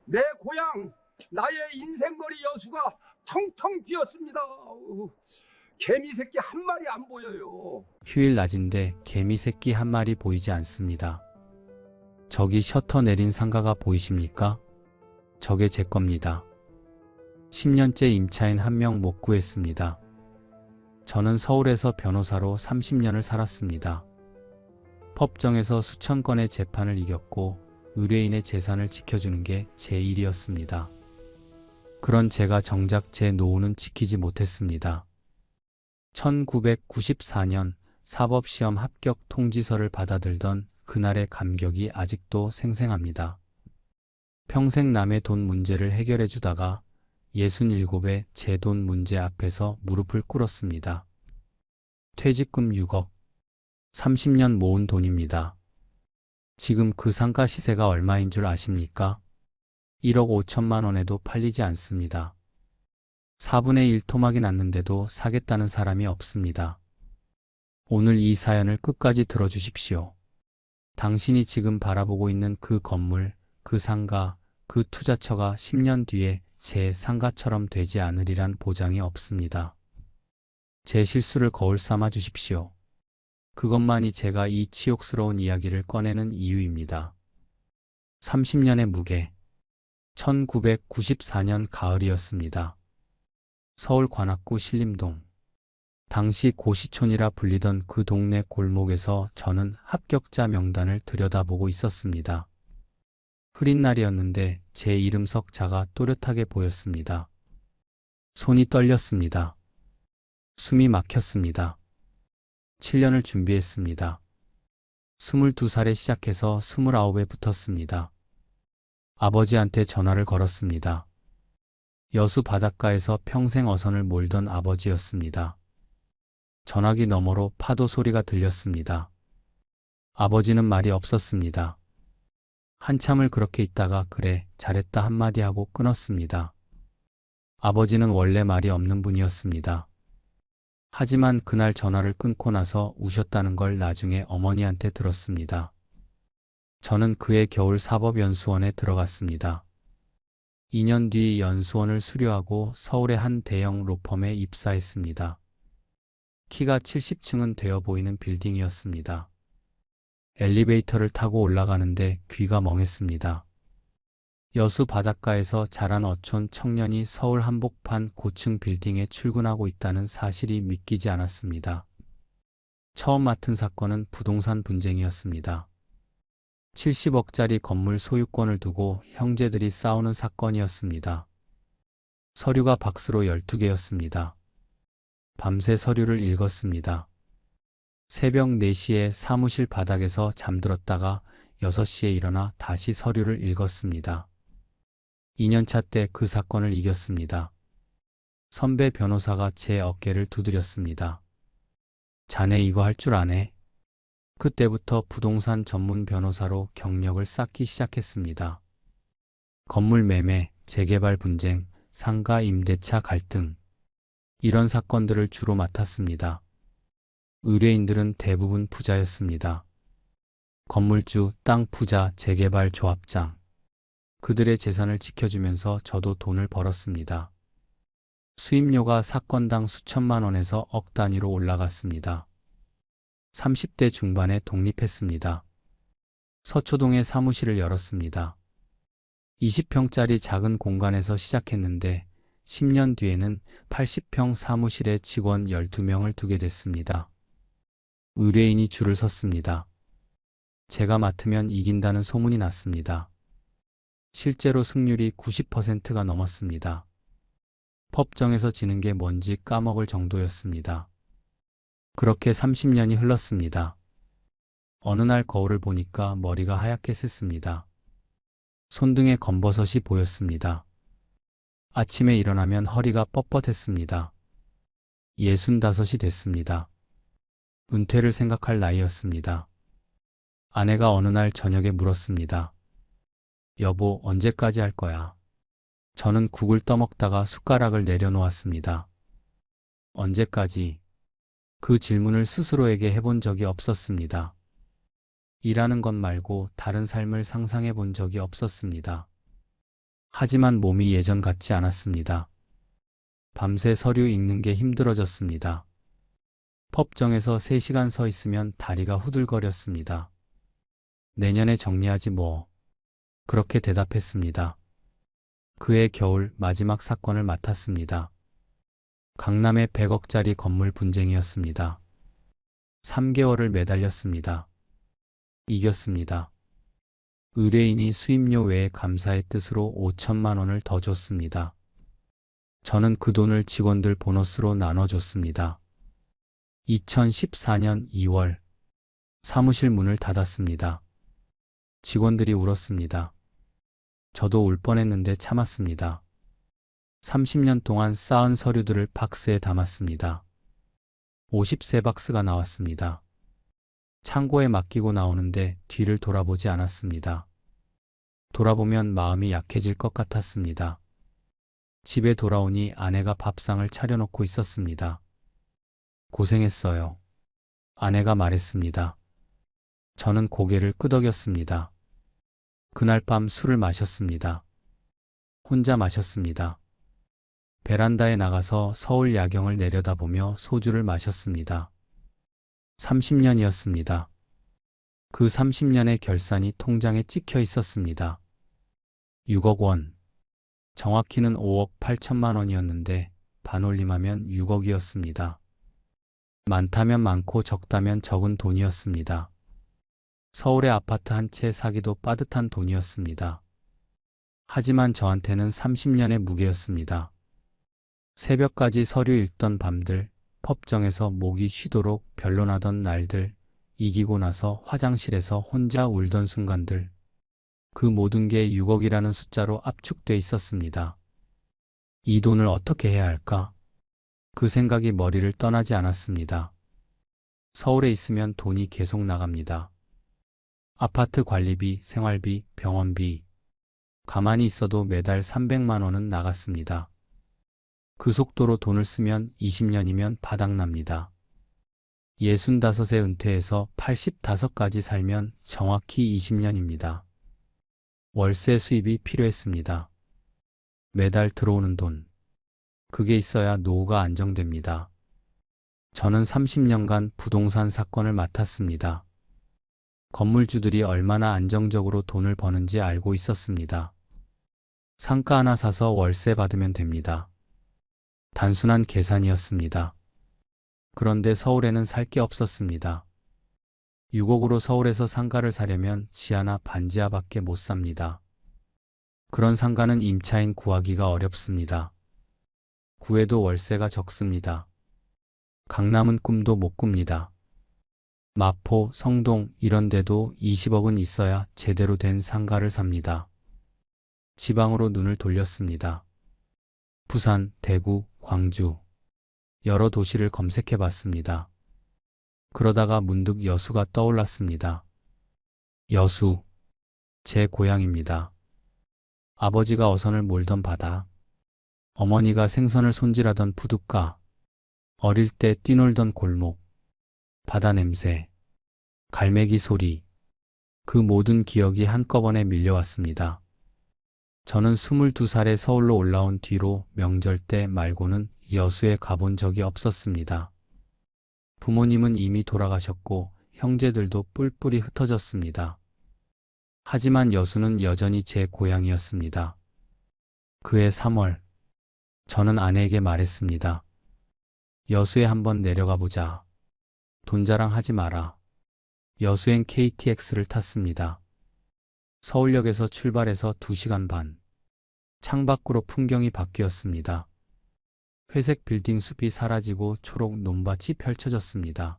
내 고향, 나의 인생머리 여수가 텅텅 비었습니다. 개미 새끼 한 마리 안 보여요. 휴일 낮인데 개미 새끼 한 마리 보이지 않습니다. 저기 셔터 내린 상가가 보이십니까? 저게 제 겁니다. 10년째 임차인 한 명 못 구했습니다. 저는 서울에서 변호사로 30년을 살았습니다. 법정에서 수천 건의 재판을 이겼고 의뢰인의 재산을 지켜주는 게 제 일이었습니다. 그런 제가 정작 제 노후는 지키지 못했습니다. 1994년 사법시험 합격 통지서를 받아들던 그날의 감격이 아직도 생생합니다. 평생 남의 돈 문제를 해결해 주다가 67의 제 돈 문제 앞에서 무릎을 꿇었습니다. 퇴직금 6억, 30년 모은 돈입니다. 지금 그 상가 시세가 얼마인 줄 아십니까? 1억 5천만 원에도 팔리지 않습니다. 4분의 1 토막이 났는데도 사겠다는 사람이 없습니다. 오늘 이 사연을 끝까지 들어주십시오. 당신이 지금 바라보고 있는 그 건물, 그 상가, 그 투자처가 10년 뒤에 제 상가처럼 되지 않으리란 보장이 없습니다. 제 실수를 거울 삼아 주십시오. 그것만이 제가 이 치욕스러운 이야기를 꺼내는 이유입니다. 30년의 무게. 1994년 가을이었습니다. 서울 관악구 신림동. 당시 고시촌이라 불리던 그 동네 골목에서 저는 합격자 명단을 들여다보고 있었습니다. 흐린 날이었는데 제 이름 석자가 또렷하게 보였습니다. 손이 떨렸습니다. 숨이 막혔습니다. 7년을 준비했습니다. 22살에 시작해서 29에 붙었습니다. 아버지한테 전화를 걸었습니다. 여수 바닷가에서 평생 어선을 몰던 아버지였습니다. 전화기 너머로 파도 소리가 들렸습니다. 아버지는 말이 없었습니다. 한참을 그렇게 있다가 그래, 잘했다 한마디 하고 끊었습니다. 아버지는 원래 말이 없는 분이었습니다. 하지만 그날 전화를 끊고 나서 우셨다는 걸 나중에 어머니한테 들었습니다. 저는 그해 겨울 사법연수원에 들어갔습니다. 2년 뒤 연수원을 수료하고 서울의 한 대형 로펌에 입사했습니다. 키가 70층은 되어 보이는 빌딩이었습니다. 엘리베이터를 타고 올라가는데 귀가 멍했습니다. 여수 바닷가에서 자란 어촌 청년이 서울 한복판 고층 빌딩에 출근하고 있다는 사실이 믿기지 않았습니다. 처음 맡은 사건은 부동산 분쟁이었습니다. 70억짜리 건물 소유권을 두고 형제들이 싸우는 사건이었습니다. 서류가 박스로 12개였습니다. 밤새 서류를 읽었습니다. 새벽 4시에 사무실 바닥에서 잠들었다가 6시에 일어나 다시 서류를 읽었습니다. 2년차 때 그 사건을 이겼습니다. 선배 변호사가 제 어깨를 두드렸습니다. 자네 이거 할 줄 아네? 그때부터 부동산 전문 변호사로 경력을 쌓기 시작했습니다. 건물 매매, 재개발 분쟁, 상가 임대차 갈등, 이런 사건들을 주로 맡았습니다. 의뢰인들은 대부분 부자였습니다. 건물주, 땅 부자, 재개발 조합장. 그들의 재산을 지켜주면서 저도 돈을 벌었습니다. 수임료가 사건당 수천만 원에서 억 단위로 올라갔습니다. 30대 중반에 독립했습니다. 서초동에 사무실을 열었습니다. 20평짜리 작은 공간에서 시작했는데 10년 뒤에는 80평 사무실에 직원 12명을 두게 됐습니다. 의뢰인이 줄을 섰습니다. 제가 맡으면 이긴다는 소문이 났습니다. 실제로 승률이 90%가 넘었습니다. 법정에서 지는 게 뭔지 까먹을 정도였습니다. 그렇게 30년이 흘렀습니다. 어느 날 거울을 보니까 머리가 하얗게 샜습니다. 손등에 검버섯이 보였습니다. 아침에 일어나면 허리가 뻣뻣했습니다. 65이 됐습니다. 은퇴를 생각할 나이였습니다. 아내가 어느 날 저녁에 물었습니다. 여보, 언제까지 할 거야? 저는 국을 떠먹다가 숟가락을 내려놓았습니다. 언제까지? 그 질문을 스스로에게 해본 적이 없었습니다. 일하는 것 말고 다른 삶을 상상해 본 적이 없었습니다. 하지만 몸이 예전 같지 않았습니다. 밤새 서류 읽는 게 힘들어졌습니다. 법정에서 3시간 서 있으면 다리가 후들거렸습니다. 내년에 정리하지 뭐. 그렇게 대답했습니다. 그해 겨울 마지막 사건을 맡았습니다. 강남의 100억짜리 건물 분쟁이었습니다. 3개월을 매달렸습니다. 이겼습니다. 의뢰인이 수임료 외에 감사의 뜻으로 5천만 원을 더 줬습니다. 저는 그 돈을 직원들 보너스로 나눠줬습니다. 2014년 2월 사무실 문을 닫았습니다. 직원들이 울었습니다. 저도 울 뻔했는데 참았습니다. 30년 동안 쌓은 서류들을 박스에 담았습니다. 53박스가 나왔습니다. 창고에 맡기고 나오는데 뒤를 돌아보지 않았습니다. 돌아보면 마음이 약해질 것 같았습니다. 집에 돌아오니 아내가 밥상을 차려놓고 있었습니다. 고생했어요. 아내가 말했습니다. 저는 고개를 끄덕였습니다. 그날 밤 술을 마셨습니다. 혼자 마셨습니다. 베란다에 나가서 서울 야경을 내려다보며 소주를 마셨습니다. 30년이었습니다. 그 30년의 결산이 통장에 찍혀 있었습니다. 6억 원. 정확히는 5억 8천만 원이었는데 반올림하면 6억이었습니다. 많다면 많고 적다면 적은 돈이었습니다. 서울의 아파트 한 채 사기도 빠듯한 돈이었습니다. 하지만 저한테는 30년의 무게였습니다. 새벽까지 서류 읽던 밤들, 법정에서 목이 쉬도록 변론하던 날들, 이기고 나서 화장실에서 혼자 울던 순간들, 그 모든 게 6억이라는 숫자로 압축돼 있었습니다. 이 돈을 어떻게 해야 할까? 그 생각이 머리를 떠나지 않았습니다. 서울에 있으면 돈이 계속 나갑니다. 아파트 관리비, 생활비, 병원비. 가만히 있어도 매달 300만 원은 나갔습니다. 그 속도로 돈을 쓰면 20년이면 바닥납니다. 65에 은퇴해서 85까지 살면 정확히 20년입니다. 월세 수입이 필요했습니다. 매달 들어오는 돈. 그게 있어야 노후가 안정됩니다. 저는 30년간 부동산 사건을 맡았습니다. 건물주들이 얼마나 안정적으로 돈을 버는지 알고 있었습니다. 상가 하나 사서 월세 받으면 됩니다. 단순한 계산이었습니다. 그런데 서울에는 살 게 없었습니다. 6억으로 서울에서 상가를 사려면 지하나 반지하밖에 못 삽니다. 그런 상가는 임차인 구하기가 어렵습니다. 구해도 월세가 적습니다. 강남은 꿈도 못 꿉니다. 마포, 성동 이런 데도 20억은 있어야 제대로 된 상가를 삽니다. 지방으로 눈을 돌렸습니다. 부산, 대구, 광주 여러 도시를 검색해 봤습니다. 그러다가 문득 여수가 떠올랐습니다. 여수, 제 고향입니다. 아버지가 어선을 몰던 바다, 어머니가 생선을 손질하던 부둣가, 어릴 때 뛰놀던 골목, 바다 냄새, 갈매기 소리, 그 모든 기억이 한꺼번에 밀려왔습니다. 저는 22살에 서울로 올라온 뒤로 명절 때 말고는 여수에 가본 적이 없었습니다. 부모님은 이미 돌아가셨고 형제들도 뿔뿔이 흩어졌습니다. 하지만 여수는 여전히 제 고향이었습니다. 그해 3월, 저는 아내에게 말했습니다. 여수에 한번 내려가 보자. 돈 자랑하지 마라. 여수행 KTX를 탔습니다. 서울역에서 출발해서 2시간 반. 창밖으로 풍경이 바뀌었습니다. 회색 빌딩 숲이 사라지고 초록 논밭이 펼쳐졌습니다.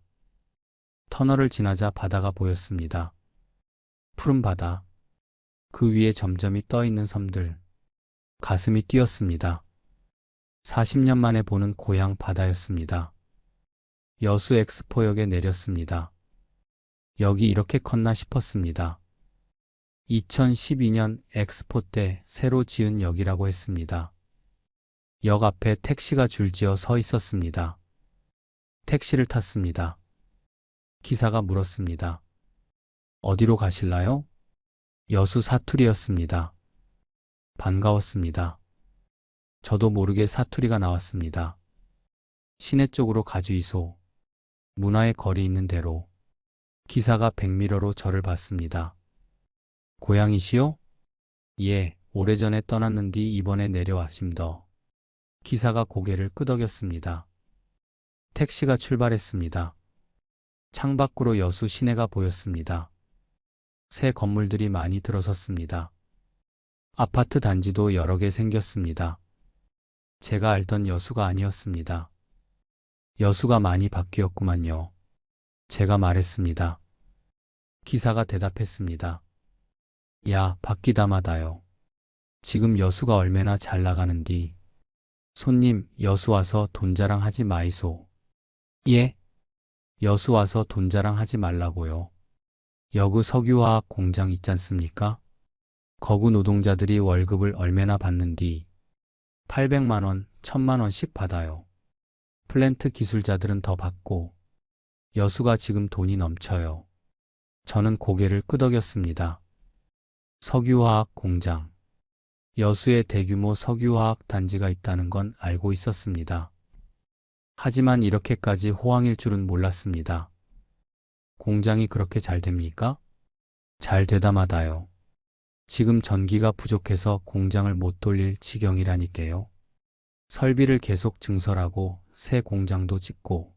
터널을 지나자 바다가 보였습니다. 푸른 바다. 그 위에 점점이 떠 있는 섬들. 가슴이 뛰었습니다. 40년 만에 보는 고향 바다였습니다. 여수 엑스포역에 내렸습니다. 여기 이렇게 컸나 싶었습니다. 2012년 엑스포 때 새로 지은 역이라고 했습니다. 역 앞에 택시가 줄지어 서 있었습니다. 택시를 탔습니다. 기사가 물었습니다. 어디로 가실라요? 여수 사투리였습니다. 반가웠습니다. 저도 모르게 사투리가 나왔습니다. 시내 쪽으로 가주이소. 문화의 거리 있는 대로. 기사가 백미러로 저를 봤습니다. 고향이시오? 예, 오래전에 떠났는디 이번에 내려왔심더. 기사가 고개를 끄덕였습니다. 택시가 출발했습니다. 창밖으로 여수 시내가 보였습니다. 새 건물들이 많이 들어섰습니다. 아파트 단지도 여러 개 생겼습니다. 제가 알던 여수가 아니었습니다. 여수가 많이 바뀌었구만요. 제가 말했습니다. 기사가 대답했습니다. 야, 바뀌다마다요. 지금 여수가 얼마나 잘 나가는디. 손님, 여수 와서 돈 자랑하지 마이소. 예? 여수 와서 돈 자랑하지 말라고요. 여구 석유화학 공장 있잖습니까? 거구 노동자들이 월급을 얼마나 받는디. 800만 원, 1000만 원씩 받아요. 플랜트 기술자들은 더 받고. 여수가 지금 돈이 넘쳐요. 저는 고개를 끄덕였습니다. 석유화학 공장. 여수에 대규모 석유화학 단지가 있다는 건 알고 있었습니다. 하지만 이렇게까지 호황일 줄은 몰랐습니다. 공장이 그렇게 잘 됩니까? 잘 되다마다요. 지금 전기가 부족해서 공장을 못 돌릴 지경이라니까요. 설비를 계속 증설하고 새 공장도 짓고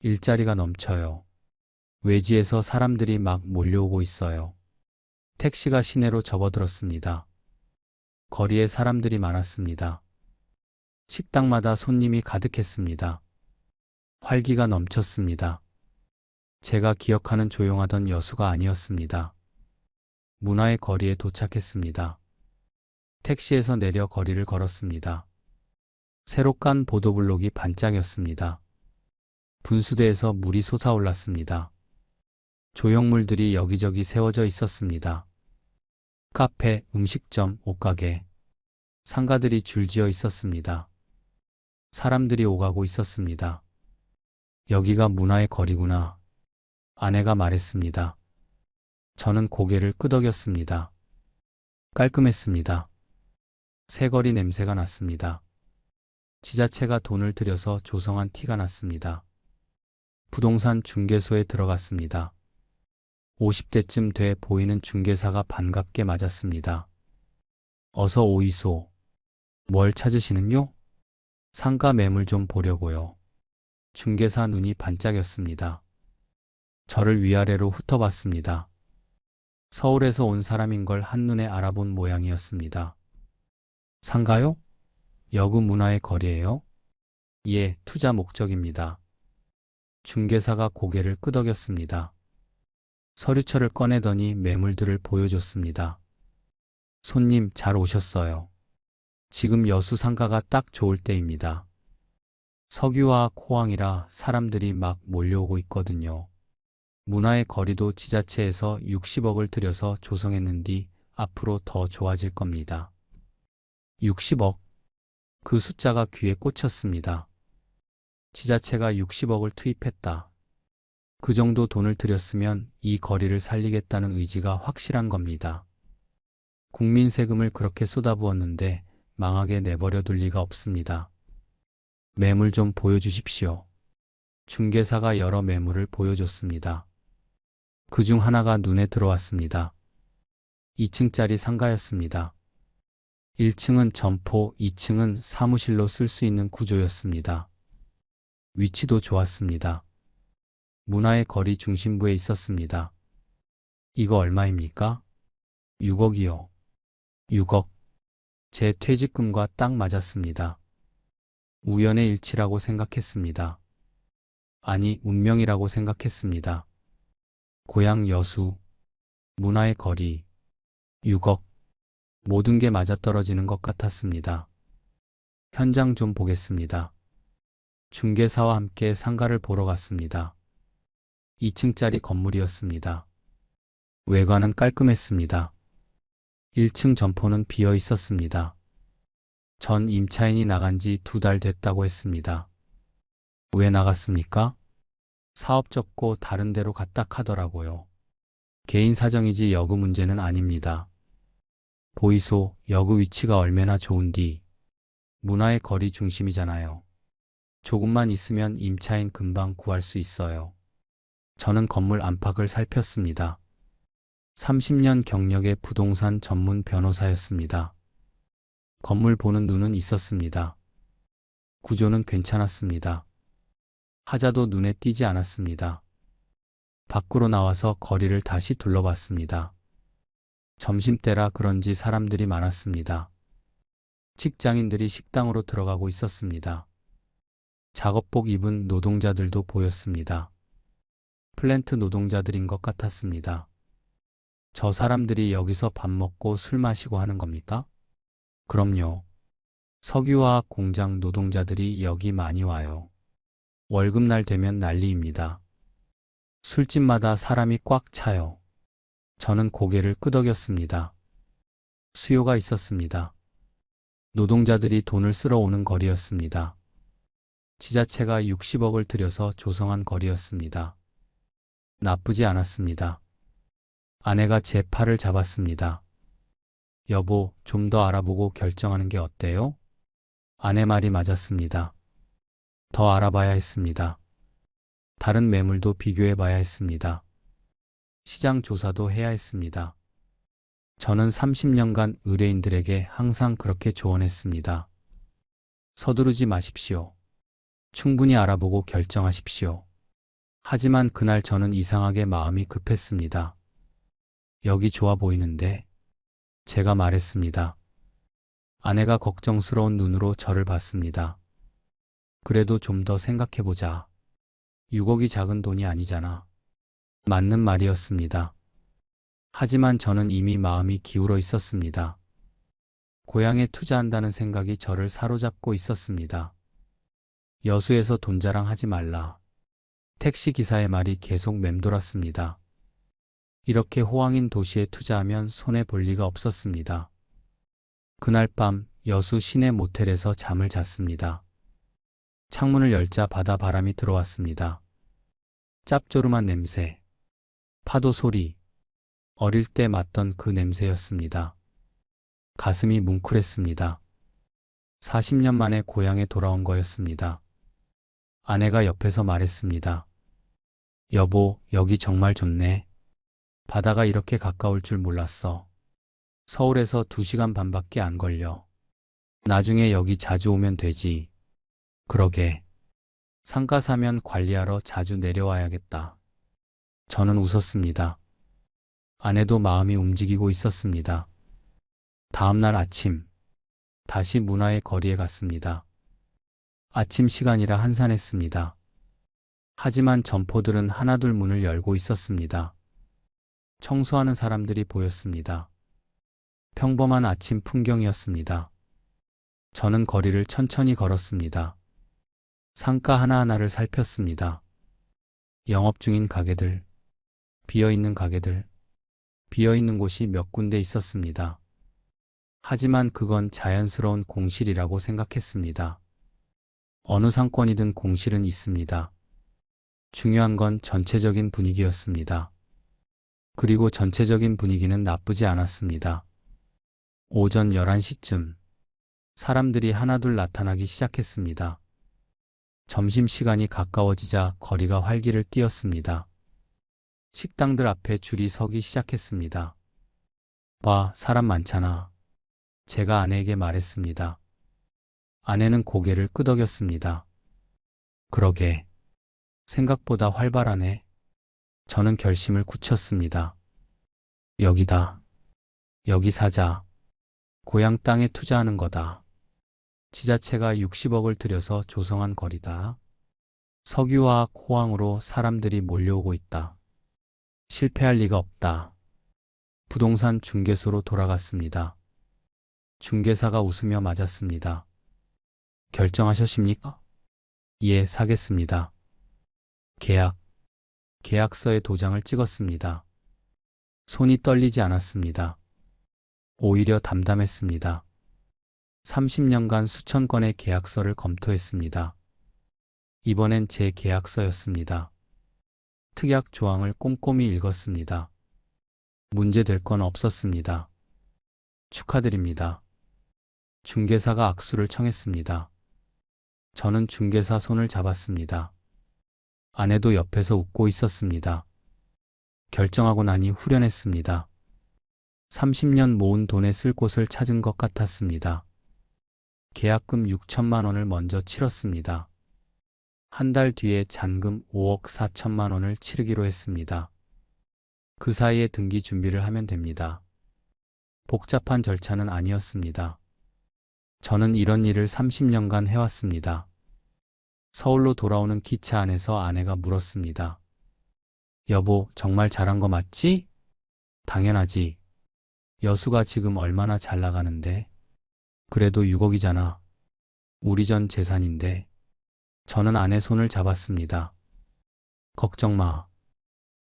일자리가 넘쳐요. 외지에서 사람들이 막 몰려오고 있어요. 택시가 시내로 접어들었습니다. 거리에 사람들이 많았습니다. 식당마다 손님이 가득했습니다. 활기가 넘쳤습니다. 제가 기억하는 조용하던 여수가 아니었습니다. 문화의 거리에 도착했습니다. 택시에서 내려 거리를 걸었습니다. 새로 깐 보도블록이 반짝였습니다. 분수대에서 물이 솟아올랐습니다. 조형물들이 여기저기 세워져 있었습니다. 카페, 음식점, 옷가게, 상가들이 줄지어 있었습니다. 사람들이 오가고 있었습니다. 여기가 문화의 거리구나. 아내가 말했습니다. 저는 고개를 끄덕였습니다. 깔끔했습니다. 새거리 냄새가 났습니다. 지자체가 돈을 들여서 조성한 티가 났습니다. 부동산 중개소에 들어갔습니다. 50대쯤 돼 보이는 중개사가 반갑게 맞았습니다. 어서 오이소. 뭘 찾으시는요? 상가 매물 좀 보려고요. 중개사 눈이 반짝였습니다. 저를 위아래로 훑어봤습니다. 서울에서 온 사람인 걸 한눈에 알아본 모양이었습니다. 상가요? 여구 문화의 거리예요? 예, 투자 목적입니다. 중개사가 고개를 끄덕였습니다. 서류철을 꺼내더니 매물들을 보여줬습니다. 손님 잘 오셨어요. 지금 여수 상가가 딱 좋을 때입니다. 석유화학 호황이라 사람들이 막 몰려오고 있거든요. 문화의 거리도 지자체에서 60억을 들여서 조성했는디 앞으로 더 좋아질 겁니다. 60억. 그 숫자가 귀에 꽂혔습니다. 지자체가 60억을 투입했다. 그 정도 돈을 들였으면 이 거리를 살리겠다는 의지가 확실한 겁니다. 국민 세금을 그렇게 쏟아부었는데 망하게 내버려 둘 리가 없습니다. 매물 좀 보여주십시오. 중개사가 여러 매물을 보여줬습니다. 그중 하나가 눈에 들어왔습니다. 2층짜리 상가였습니다. 1층은 점포, 2층은 사무실로 쓸 수 있는 구조였습니다. 위치도 좋았습니다. 문화의 거리 중심부에 있었습니다. 이거 얼마입니까? 6억이요. 6억. 제 퇴직금과 딱 맞았습니다. 우연의 일치라고 생각했습니다. 아니, 운명이라고 생각했습니다. 고향 여수, 문화의 거리, 6억. 모든 게 맞아떨어지는 것 같았습니다. 현장 좀 보겠습니다. 중개사와 함께 상가를 보러 갔습니다. 2층짜리 건물이었습니다. 외관은 깔끔했습니다. 1층 점포는 비어 있었습니다. 전 임차인이 나간 지 2달 됐다고 했습니다. 왜 나갔습니까? 사업 접고 다른 데로 갔다 하더라고요. 개인 사정이지 여구 문제는 아닙니다. 보이소, 여그 위치가 얼마나 좋은디. 문화의 거리 중심이잖아요. 조금만 있으면 임차인 금방 구할 수 있어요. 저는 건물 안팎을 살폈습니다. 30년 경력의 부동산 전문 변호사였습니다. 건물 보는 눈은 있었습니다. 구조는 괜찮았습니다. 하자도 눈에 띄지 않았습니다. 밖으로 나와서 거리를 다시 둘러봤습니다. 점심때라 그런지 사람들이 많았습니다. 직장인들이 식당으로 들어가고 있었습니다. 작업복 입은 노동자들도 보였습니다. 플랜트 노동자들인 것 같았습니다. 저 사람들이 여기서 밥 먹고 술 마시고 하는 겁니까? 그럼요. 석유화학 공장 노동자들이 여기 많이 와요. 월급날 되면 난리입니다. 술집마다 사람이 꽉 차요. 저는 고개를 끄덕였습니다. 수요가 있었습니다. 노동자들이 돈을 쓸어 오는 거리였습니다. 지자체가 60억을 들여서 조성한 거리였습니다. 나쁘지 않았습니다. 아내가 제 팔을 잡았습니다. 여보, 좀 더 알아보고 결정하는 게 어때요? 아내 말이 맞았습니다. 더 알아봐야 했습니다. 다른 매물도 비교해 봐야 했습니다. 시장 조사도 해야 했습니다. 저는 30년간 의뢰인들에게 항상 그렇게 조언했습니다. 서두르지 마십시오. 충분히 알아보고 결정하십시오. 하지만 그날 저는 이상하게 마음이 급했습니다. 여기 좋아 보이는데? 제가 말했습니다. 아내가 걱정스러운 눈으로 저를 봤습니다. 그래도 좀 더 생각해보자. 6억이 작은 돈이 아니잖아. 맞는 말이었습니다. 하지만 저는 이미 마음이 기울어 있었습니다. 고향에 투자한다는 생각이 저를 사로잡고 있었습니다. 여수에서 돈 자랑하지 말라. 택시기사의 말이 계속 맴돌았습니다. 이렇게 호황인 도시에 투자하면 손해볼 리가 없었습니다. 그날 밤 여수 시내 모텔에서 잠을 잤습니다. 창문을 열자 바다 바람이 들어왔습니다. 짭조름한 냄새, 파도 소리, 어릴 때 맡던 그 냄새였습니다. 가슴이 뭉클했습니다. 40년 만에 고향에 돌아온 거였습니다. 아내가 옆에서 말했습니다. 여보, 여기 정말 좋네. 바다가 이렇게 가까울 줄 몰랐어. 서울에서 2시간 반밖에 안 걸려. 나중에 여기 자주 오면 되지. 그러게. 상가 사면 관리하러 자주 내려와야겠다. 저는 웃었습니다. 아내도 마음이 움직이고 있었습니다. 다음 날 아침, 다시 문화의 거리에 갔습니다. 아침 시간이라 한산했습니다. 하지만 점포들은 하나둘 문을 열고 있었습니다. 청소하는 사람들이 보였습니다. 평범한 아침 풍경이었습니다. 저는 거리를 천천히 걸었습니다. 상가 하나하나를 살폈습니다. 영업 중인 가게들, 비어있는 가게들, 비어있는 곳이 몇 군데 있었습니다. 하지만 그건 자연스러운 공실이라고 생각했습니다. 어느 상권이든 공실은 있습니다. 중요한 건 전체적인 분위기였습니다. 그리고 전체적인 분위기는 나쁘지 않았습니다. 오전 11시쯤 사람들이 하나둘 나타나기 시작했습니다. 점심시간이 가까워지자 거리가 활기를 띠었습니다. 식당들 앞에 줄이 서기 시작했습니다. 봐, 사람 많잖아. 제가 아내에게 말했습니다. 아내는 고개를 끄덕였습니다. 그러게. 생각보다 활발하네. 저는 결심을 굳혔습니다. 여기다. 여기 사자. 고향 땅에 투자하는 거다. 지자체가 60억을 들여서 조성한 거리다. 석유화학 호황으로 사람들이 몰려오고 있다. 실패할 리가 없다. 부동산 중개소로 돌아갔습니다. 중개사가 웃으며 맞았습니다. 결정하셨습니까? 예, 사겠습니다. 계약서에 도장을 찍었습니다. 손이 떨리지 않았습니다. 오히려 담담했습니다. 30년간 수천 건의 계약서를 검토했습니다. 이번엔 제 계약서였습니다. 특약 조항을 꼼꼼히 읽었습니다. 문제될 건 없었습니다. 축하드립니다. 중개사가 악수를 청했습니다. 저는 중개사 손을 잡았습니다. 아내도 옆에서 웃고 있었습니다. 결정하고 나니 후련했습니다. 30년 모은 돈에 쓸 곳을 찾은 것 같았습니다. 계약금 6천만 원을 먼저 치렀습니다. 한 달 뒤에 잔금 5억 4천만 원을 치르기로 했습니다. 그 사이에 등기 준비를 하면 됩니다. 복잡한 절차는 아니었습니다. 저는 이런 일을 30년간 해왔습니다. 서울로 돌아오는 기차 안에서 아내가 물었습니다. 여보, 정말 잘한 거 맞지? 당연하지. 여수가 지금 얼마나 잘 나가는데. 그래도 6억이잖아. 우리 전 재산인데. 저는 아내 손을 잡았습니다. 걱정 마.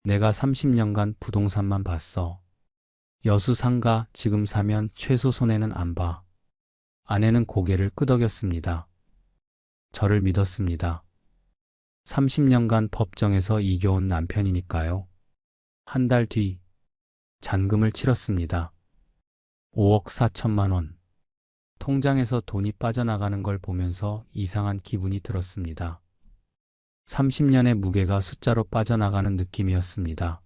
내가 30년간 부동산만 봤어. 여수 상가 지금 사면 최소 손해는 안 봐. 아내는 고개를 끄덕였습니다. 저를 믿었습니다. 30년간 법정에서 이겨온 남편이니까요. 한 달 뒤 잔금을 치렀습니다. 5억 4천만 원. 통장에서 돈이 빠져나가는 걸 보면서 이상한 기분이 들었습니다. 30년의 무게가 숫자로 빠져나가는 느낌이었습니다.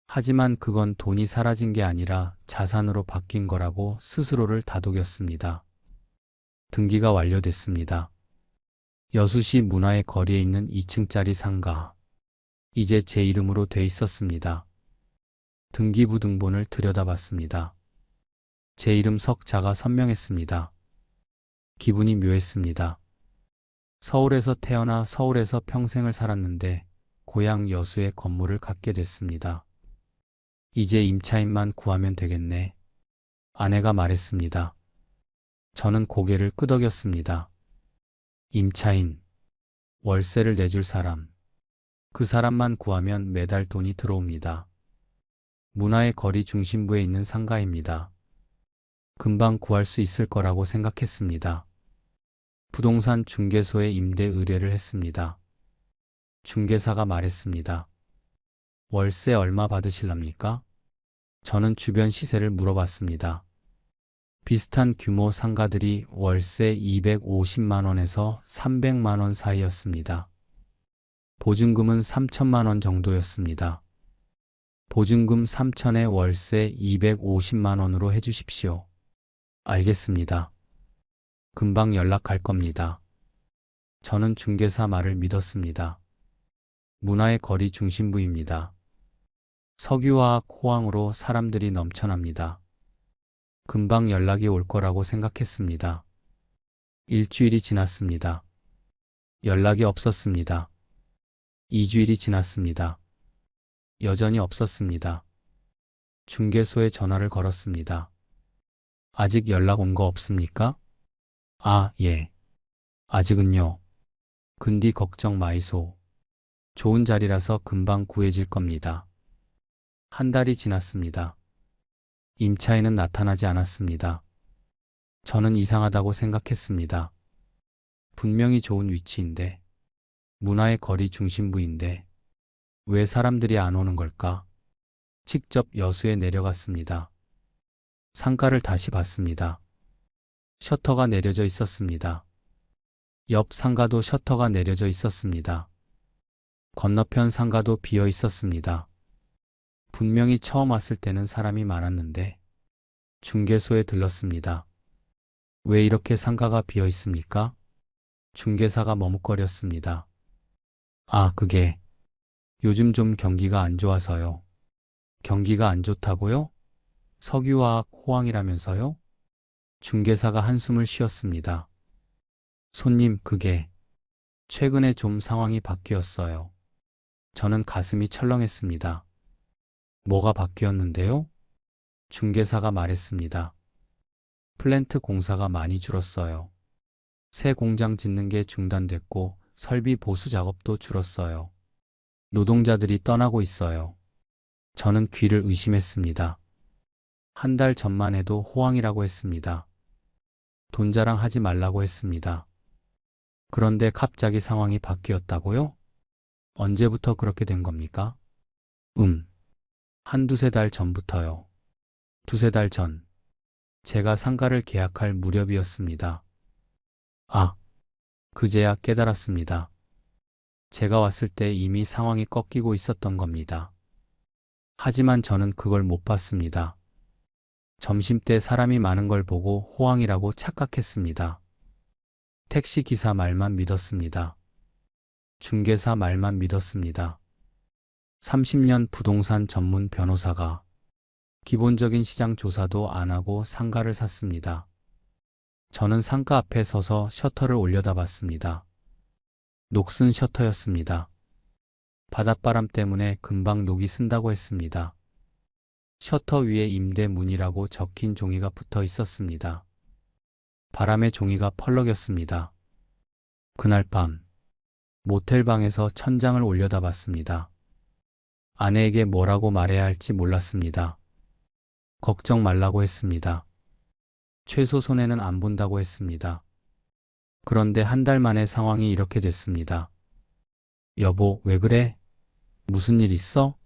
하지만 그건 돈이 사라진 게 아니라 자산으로 바뀐 거라고 스스로를 다독였습니다. 등기가 완료됐습니다. 여수시 문화의 거리에 있는 2층짜리 상가. 이제 제 이름으로 돼 있었습니다. 등기부등본을 들여다봤습니다. 제 이름 석자가 선명했습니다. 기분이 묘했습니다. 서울에서 태어나 서울에서 평생을 살았는데 고향 여수에 건물을 갖게 됐습니다. 이제 임차인만 구하면 되겠네. 아내가 말했습니다. 저는 고개를 끄덕였습니다. 임차인, 월세를 내줄 사람, 그 사람만 구하면 매달 돈이 들어옵니다. 문화의 거리 중심부에 있는 상가입니다. 금방 구할 수 있을 거라고 생각했습니다. 부동산 중개소에 임대 의뢰를 했습니다. 중개사가 말했습니다. 월세 얼마 받으실랍니까? 저는 주변 시세를 물어봤습니다. 비슷한 규모 상가들이 월세 250만 원에서 300만 원 사이였습니다. 보증금은 3천만 원 정도였습니다. 보증금 3천에 월세 250만 원으로 해주십시오. 알겠습니다. 금방 연락할 겁니다. 저는 중개사 말을 믿었습니다. 문화의 거리 중심부입니다. 석유화학 호황으로 사람들이 넘쳐납니다. 금방 연락이 올 거라고 생각했습니다. 일주일이 지났습니다. 연락이 없었습니다. 2주일이 지났습니다. 여전히 없었습니다. 중개소에 전화를 걸었습니다. 아직 연락 온 거 없습니까? 아, 예. 아직은요. 근디 걱정 마이소. 좋은 자리라서 금방 구해질 겁니다. 한 달이 지났습니다. 임차인은 나타나지 않았습니다. 저는 이상하다고 생각했습니다. 분명히 좋은 위치인데, 문화의 거리 중심부인데, 왜 사람들이 안 오는 걸까? 직접 여수에 내려갔습니다. 상가를 다시 봤습니다. 셔터가 내려져 있었습니다. 옆 상가도 셔터가 내려져 있었습니다. 건너편 상가도 비어 있었습니다. 분명히 처음 왔을 때는 사람이 많았는데 중개소에 들렀습니다. 왜 이렇게 상가가 비어 있습니까? 중개사가 머뭇거렸습니다. 아, 그게 요즘 좀 경기가 안 좋아서요. 경기가 안 좋다고요? 석유화학 호황이라면서요? 중개사가 한숨을 쉬었습니다. 손님, 그게 최근에 좀 상황이 바뀌었어요. 저는 가슴이 철렁했습니다. 뭐가 바뀌었는데요? 중개사가 말했습니다. 플랜트 공사가 많이 줄었어요. 새 공장 짓는 게 중단됐고 설비 보수 작업도 줄었어요. 노동자들이 떠나고 있어요. 저는 귀를 의심했습니다. 한 달 전만 해도 호황이라고 했습니다. 돈 자랑하지 말라고 했습니다. 그런데 갑자기 상황이 바뀌었다고요? 언제부터 그렇게 된 겁니까? 한두세 달 전부터요. 두세 달 전. 제가 상가를 계약할 무렵이었습니다. 아, 그제야 깨달았습니다. 제가 왔을 때 이미 상황이 꺾이고 있었던 겁니다. 하지만 저는 그걸 못 봤습니다. 점심때 사람이 많은 걸 보고 호황이라고 착각했습니다. 택시기사 말만 믿었습니다. 중개사 말만 믿었습니다. 30년 부동산 전문 변호사가 기본적인 시장 조사도 안 하고 상가를 샀습니다. 저는 상가 앞에 서서 셔터를 올려다봤습니다. 녹슨 셔터였습니다. 바닷바람 때문에 금방 녹이 쓴다고 했습니다. 셔터 위에 임대문이라고 적힌 종이가 붙어 있었습니다. 바람에 종이가 펄럭였습니다. 그날 밤 모텔방에서 천장을 올려다봤습니다. 아내에게 뭐라고 말해야 할지 몰랐습니다. 걱정 말라고 했습니다. 최소 손해는 안 본다고 했습니다. 그런데 한 달 만에 상황이 이렇게 됐습니다. 여보, 왜 그래? 무슨 일 있어?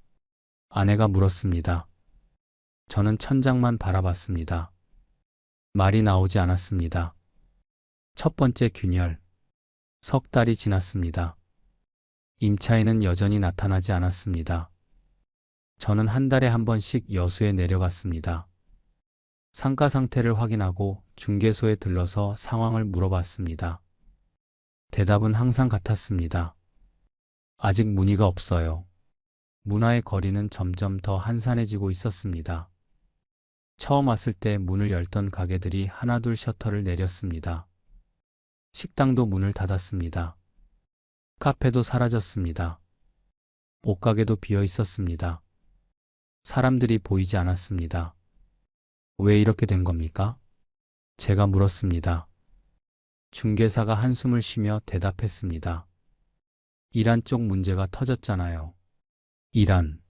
아내가 물었습니다. 저는 천장만 바라봤습니다. 말이 나오지 않았습니다. 첫 번째 균열. 석 달이 지났습니다. 임차인은 여전히 나타나지 않았습니다. 저는 한 달에 한 번씩 여수에 내려갔습니다. 상가 상태를 확인하고 중개소에 들러서 상황을 물어봤습니다. 대답은 항상 같았습니다. 아직 문의가 없어요. 문화의 거리는 점점 더 한산해지고 있었습니다. 처음 왔을 때 문을 열던 가게들이 하나둘 셔터를 내렸습니다. 식당도 문을 닫았습니다. 카페도 사라졌습니다. 옷가게도 비어 있었습니다. 사람들이 보이지 않았습니다. 왜 이렇게 된 겁니까? 제가 물었습니다. 중개사가 한숨을 쉬며 대답했습니다. 이란 쪽 문제가 터졌잖아요. 이란,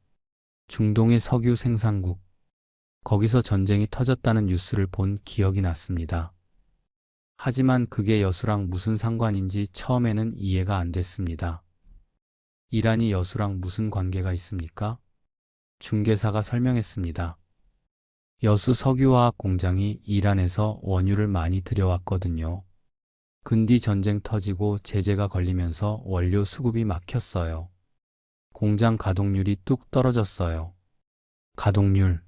중동의 석유 생산국. 거기서 전쟁이 터졌다는 뉴스를 본 기억이 났습니다. 하지만 그게 여수랑 무슨 상관인지 처음에는 이해가 안 됐습니다. 이란이 여수랑 무슨 관계가 있습니까? 중개사가 설명했습니다. 여수 석유화학 공장이 이란에서 원유를 많이 들여왔거든요. 근디 전쟁 터지고 제재가 걸리면서 원료 수급이 막혔어요. 공장 가동률이 뚝 떨어졌어요. 가동률.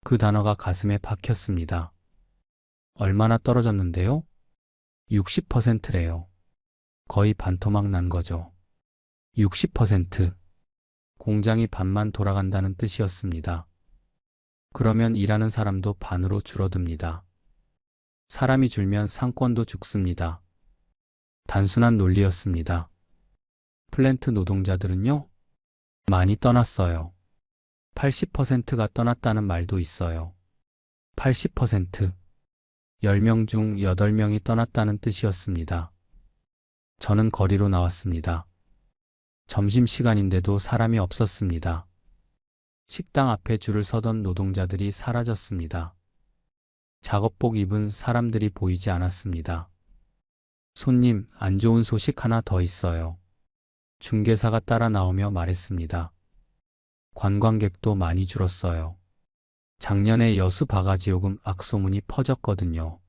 그 단어가 가슴에 박혔습니다. 얼마나 떨어졌는데요? 60%래요. 거의 반토막 난 거죠. 60%. 공장이 반만 돌아간다는 뜻이었습니다. 그러면 일하는 사람도 반으로 줄어듭니다. 사람이 줄면 상권도 죽습니다. 단순한 논리였습니다. 플랜트 노동자들은요? 많이 떠났어요. 80%가 떠났다는 말도 있어요. 80%. 10명 중 8명이 떠났다는 뜻이었습니다. 저는 거리로 나왔습니다. 점심시간인데도 사람이 없었습니다. 식당 앞에 줄을 서던 노동자들이 사라졌습니다. 작업복 입은 사람들이 보이지 않았습니다. 손님, 안 좋은 소식 하나 더 있어요. 중개사가 따라 나오며 말했습니다. 관광객도 많이 줄었어요. 작년에 여수 바가지요금 악소문이 퍼졌거든요.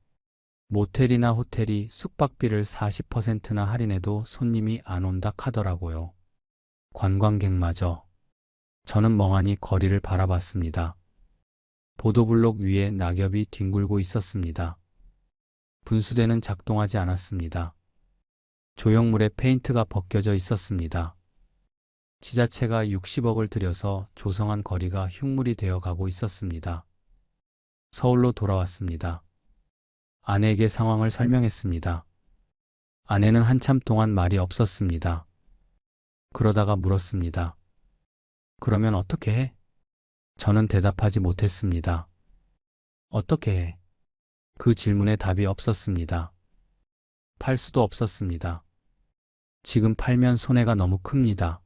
모텔이나 호텔이 숙박비를 40%나 할인해도 손님이 안 온다 카더라고요. 관광객마저. 저는 멍하니 거리를 바라봤습니다. 보도블록 위에 낙엽이 뒹굴고 있었습니다. 분수대는 작동하지 않았습니다. 조형물에 페인트가 벗겨져 있었습니다. 지자체가 60억을 들여서 조성한 거리가 흉물이 되어 가고 있었습니다. 서울로 돌아왔습니다. 아내에게 상황을 설명했습니다. 아내는 한참 동안 말이 없었습니다. 그러다가 물었습니다. 그러면 어떻게 해? 저는 대답하지 못했습니다. 어떻게 해? 그 질문에 답이 없었습니다. 팔 수도 없었습니다. 지금 팔면 손해가 너무 큽니다.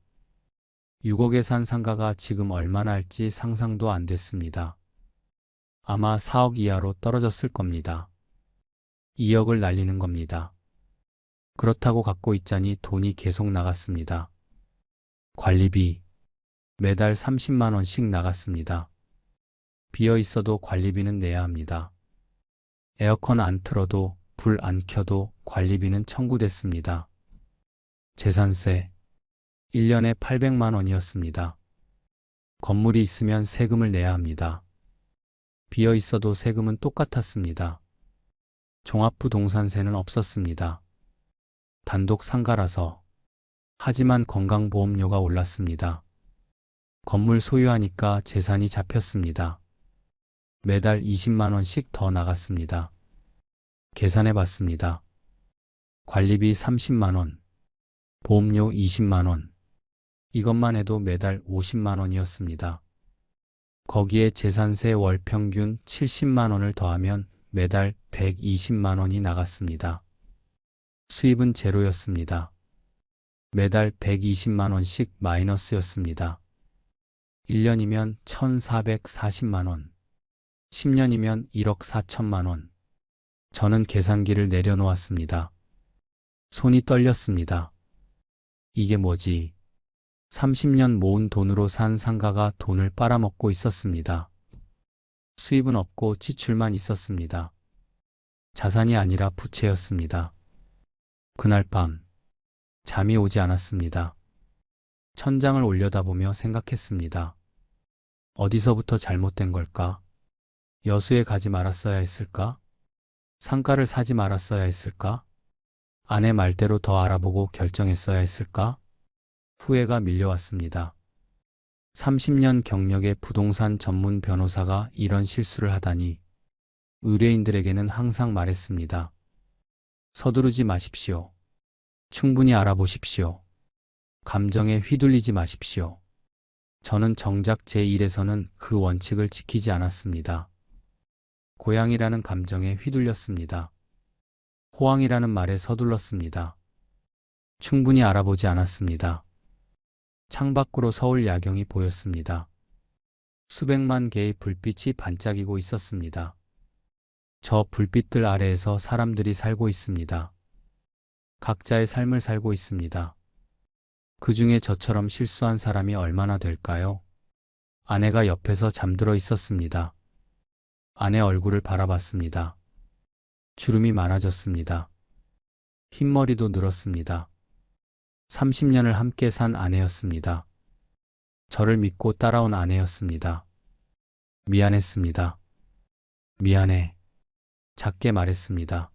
6억에 산 상가가 지금 얼마나 할지 상상도 안 됐습니다. 아마 4억 이하로 떨어졌을 겁니다. 2억을 날리는 겁니다. 그렇다고 갖고 있자니 돈이 계속 나갔습니다. 관리비. 매달 30만 원씩 나갔습니다. 비어 있어도 관리비는 내야 합니다. 에어컨 안 틀어도 불 안 켜도 관리비는 청구됐습니다. 재산세 1년에 800만 원이었습니다. 건물이 있으면 세금을 내야 합니다. 비어 있어도 세금은 똑같았습니다. 종합부동산세는 없었습니다. 단독 상가라서. 하지만 건강보험료가 올랐습니다. 건물 소유하니까 재산이 잡혔습니다. 매달 20만 원씩 더 나갔습니다. 계산해 봤습니다. 관리비 30만 원, 보험료 20만 원. 이것만 해도 매달 50만 원이었습니다. 거기에 재산세 월 평균 70만 원을 더하면 매달 120만 원이 나갔습니다. 수입은 제로였습니다. 매달 120만 원씩 마이너스였습니다. 1년이면 1,440만 원, 10년이면 1억 4천만 원. 저는 계산기를 내려놓았습니다. 손이 떨렸습니다. 이게 뭐지? 30년 모은 돈으로 산 상가가 돈을 빨아먹고 있었습니다. 수입은 없고 지출만 있었습니다. 자산이 아니라 부채였습니다. 그날 밤 잠이 오지 않았습니다. 천장을 올려다보며 생각했습니다. 어디서부터 잘못된 걸까? 여수에 가지 말았어야 했을까? 상가를 사지 말았어야 했을까? 아내 말대로 더 알아보고 결정했어야 했을까? 후회가 밀려왔습니다. 30년 경력의 부동산 전문 변호사가 이런 실수를 하다니. 의뢰인들에게는 항상 말했습니다. 서두르지 마십시오. 충분히 알아보십시오. 감정에 휘둘리지 마십시오. 저는 정작 제 일에서는 그 원칙을 지키지 않았습니다. 고향이라는 감정에 휘둘렸습니다. 호황이라는 말에 서둘렀습니다. 충분히 알아보지 않았습니다. 창밖으로 서울 야경이 보였습니다. 수백만 개의 불빛이 반짝이고 있었습니다. 저 불빛들 아래에서 사람들이 살고 있습니다. 각자의 삶을 살고 있습니다. 그 중에 저처럼 실수한 사람이 얼마나 될까요? 아내가 옆에서 잠들어 있었습니다. 아내 얼굴을 바라봤습니다. 주름이 많아졌습니다. 흰머리도 늘었습니다. 30년을 함께 산 아내였습니다. 저를 믿고 따라온 아내였습니다. 미안했습니다. 미안해. 작게 말했습니다.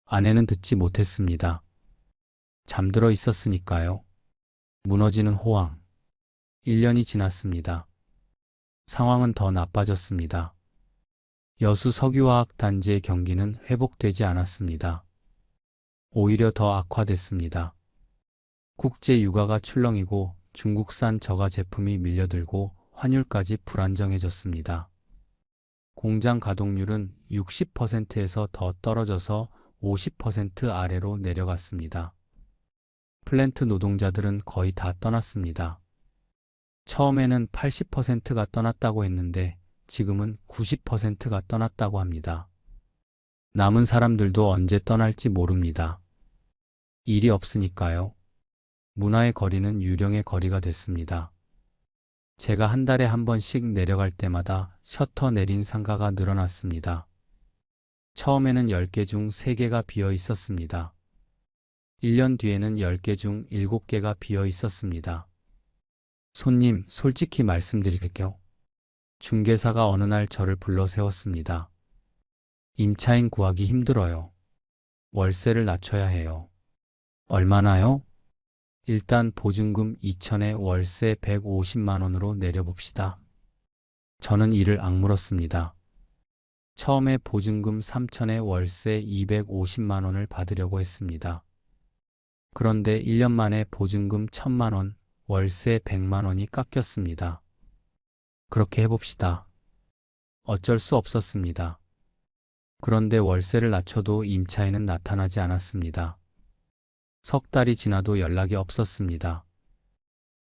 아내는 듣지 못했습니다. 잠들어 있었으니까요. 무너지는 호황. 1년이 지났습니다. 상황은 더 나빠졌습니다. 여수 석유화학단지의 경기는 회복되지 않았습니다. 오히려 더 악화됐습니다. 국제 유가가 출렁이고 중국산 저가 제품이 밀려들고 환율까지 불안정해졌습니다. 공장 가동률은 60%에서 더 떨어져서 50% 아래로 내려갔습니다. 플랜트 노동자들은 거의 다 떠났습니다. 처음에는 80%가 떠났다고 했는데 지금은 90%가 떠났다고 합니다. 남은 사람들도 언제 떠날지 모릅니다. 일이 없으니까요. 문화의 거리는 유령의 거리가 됐습니다. 제가 한 달에 한 번씩 내려갈 때마다 셔터 내린 상가가 늘어났습니다. 처음에는 10개 중 3개가 비어 있었습니다. 1년 뒤에는 10개 중 7개가 비어 있었습니다. 손님, 솔직히 말씀드릴게요. 중개사가 어느 날 저를 불러 세웠습니다. 임차인 구하기 힘들어요. 월세를 낮춰야 해요. 얼마나요? 일단 보증금 2천에 월세 150만 원으로 내려봅시다. 저는 이를 악물었습니다. 처음에 보증금 3천에 월세 250만 원을 받으려고 했습니다. 그런데 1년 만에 보증금 1,000만 원, 월세 100만 원이 깎였습니다. 그렇게 해봅시다. 어쩔 수 없었습니다. 그런데 월세를 낮춰도 임차인은 나타나지 않았습니다. 석 달이 지나도 연락이 없었습니다.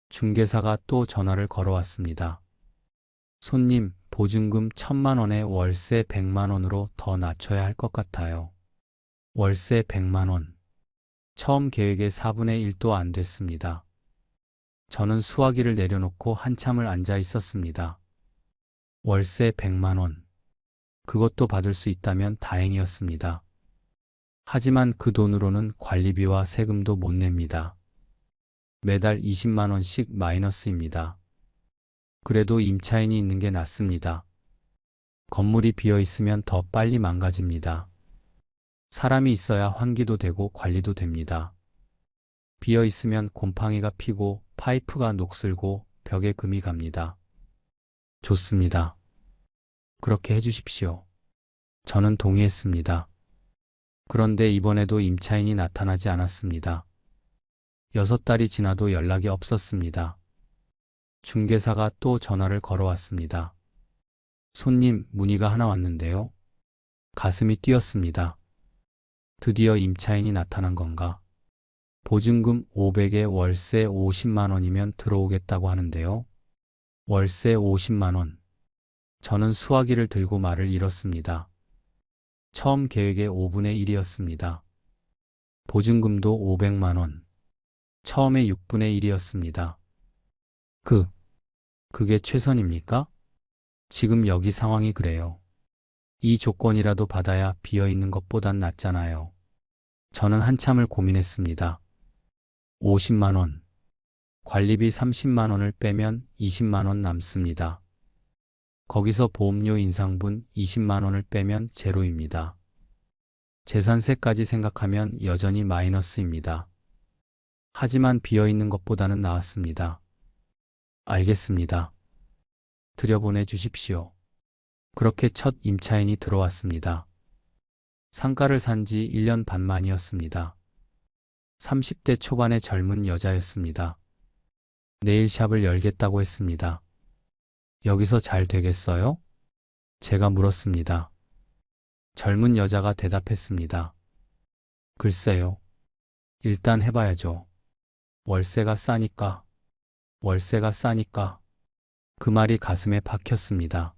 중개사가 또 전화를 걸어왔습니다. 손님, 보증금 1,000만 원에 월세 100만 원으로 더 낮춰야 할 것 같아요. 월세 100만 원. 처음 계획의 4분의 1도 안 됐습니다. 저는 수화기를 내려놓고 한참을 앉아 있었습니다. 월세 100만 원. 그것도 받을 수 있다면 다행이었습니다. 하지만 그 돈으로는 관리비와 세금도 못 냅니다. 매달 20만 원씩 마이너스입니다. 그래도 임차인이 있는 게 낫습니다. 건물이 비어 있으면 더 빨리 망가집니다. 사람이 있어야 환기도 되고 관리도 됩니다. 비어 있으면 곰팡이가 피고 파이프가 녹슬고 벽에 금이 갑니다. 좋습니다. 그렇게 해주십시오. 저는 동의했습니다. 그런데 이번에도 임차인이 나타나지 않았습니다. 6달이 지나도 연락이 없었습니다. 중개사가 또 전화를 걸어왔습니다. 손님, 문의가 하나 왔는데요. 가슴이 뛰었습니다. 드디어 임차인이 나타난 건가? 보증금 500에 월세 50만 원이면 들어오겠다고 하는데요. 월세 50만 원. 저는 수화기를 들고 말을 잃었습니다. 처음 계획의 5분의 1이었습니다. 보증금도 500만 원. 처음에 6분의 1이었습니다. 그게 최선입니까? 지금 여기 상황이 그래요. 이 조건이라도 받아야 비어있는 것보단 낫잖아요. 저는 한참을 고민했습니다. 50만 원. 관리비 30만 원을 빼면 20만 원 남습니다. 거기서 보험료 인상분 20만 원을 빼면 제로입니다. 재산세까지 생각하면 여전히 마이너스입니다. 하지만 비어있는 것보다는 나았습니다. 알겠습니다. 들여보내 주십시오. 그렇게 첫 임차인이 들어왔습니다. 상가를 산 지 1년 반 만이었습니다. 30대 초반의 젊은 여자였습니다. 네일샵을 열겠다고 했습니다. 여기서 잘 되겠어요? 제가 물었습니다. 젊은 여자가 대답했습니다. 글쎄요. 일단 해봐야죠. 월세가 싸니까. 그 말이 가슴에 박혔습니다.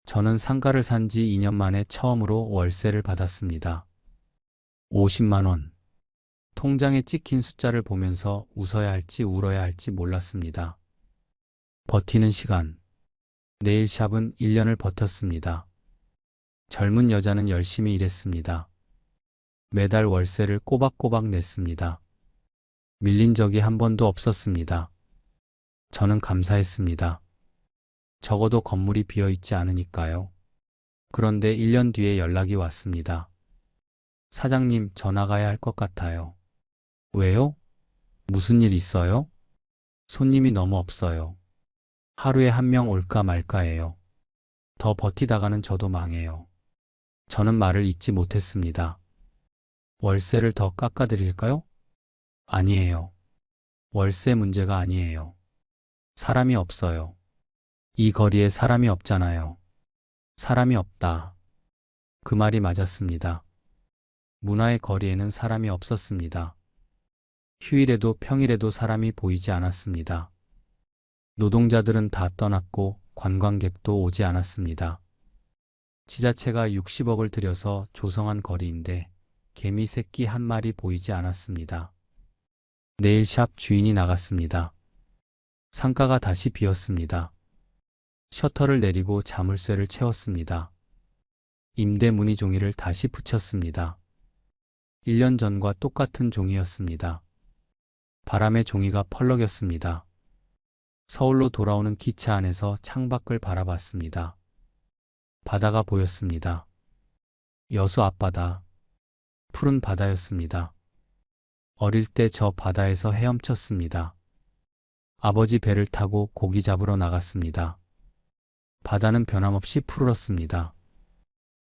저는 상가를 산 지 2년 만에 처음으로 월세를 받았습니다. 50만 원. 통장에 찍힌 숫자를 보면서 웃어야 할지 울어야 할지 몰랐습니다. 버티는 시간. 네일샵은 1년을 버텼습니다. 젊은 여자는 열심히 일했습니다. 매달 월세를 꼬박꼬박 냈습니다. 밀린 적이 한 번도 없었습니다. 저는 감사했습니다. 적어도 건물이 비어있지 않으니까요. 그런데 1년 뒤에 연락이 왔습니다. 사장님, 저 나가야 할 것 같아요. 왜요? 무슨 일 있어요? 손님이 너무 없어요. 하루에 한 명 올까 말까예요. 더 버티다가는 저도 망해요. 저는 말을 잇지 못했습니다. 월세를 더 깎아드릴까요? 아니에요. 월세 문제가 아니에요. 사람이 없어요. 이 거리에 사람이 없잖아요. 사람이 없다. 그 말이 맞았습니다. 문화의 거리에는 사람이 없었습니다. 휴일에도 평일에도 사람이 보이지 않았습니다. 노동자들은 다 떠났고 관광객도 오지 않았습니다. 지자체가 60억을 들여서 조성한 거리인데 개미 새끼 한 마리 보이지 않았습니다. 네일샵 주인이 나갔습니다. 상가가 다시 비었습니다. 셔터를 내리고 자물쇠를 채웠습니다. 임대 문의 종이를 다시 붙였습니다. 1년 전과 똑같은 종이였습니다. 바람에 종이가 펄럭였습니다. 서울로 돌아오는 기차 안에서 창밖을 바라봤습니다. 바다가 보였습니다. 여수 앞바다, 푸른 바다였습니다. 어릴 때 저 바다에서 헤엄쳤습니다. 아버지 배를 타고 고기 잡으러 나갔습니다. 바다는 변함없이 푸르렀습니다.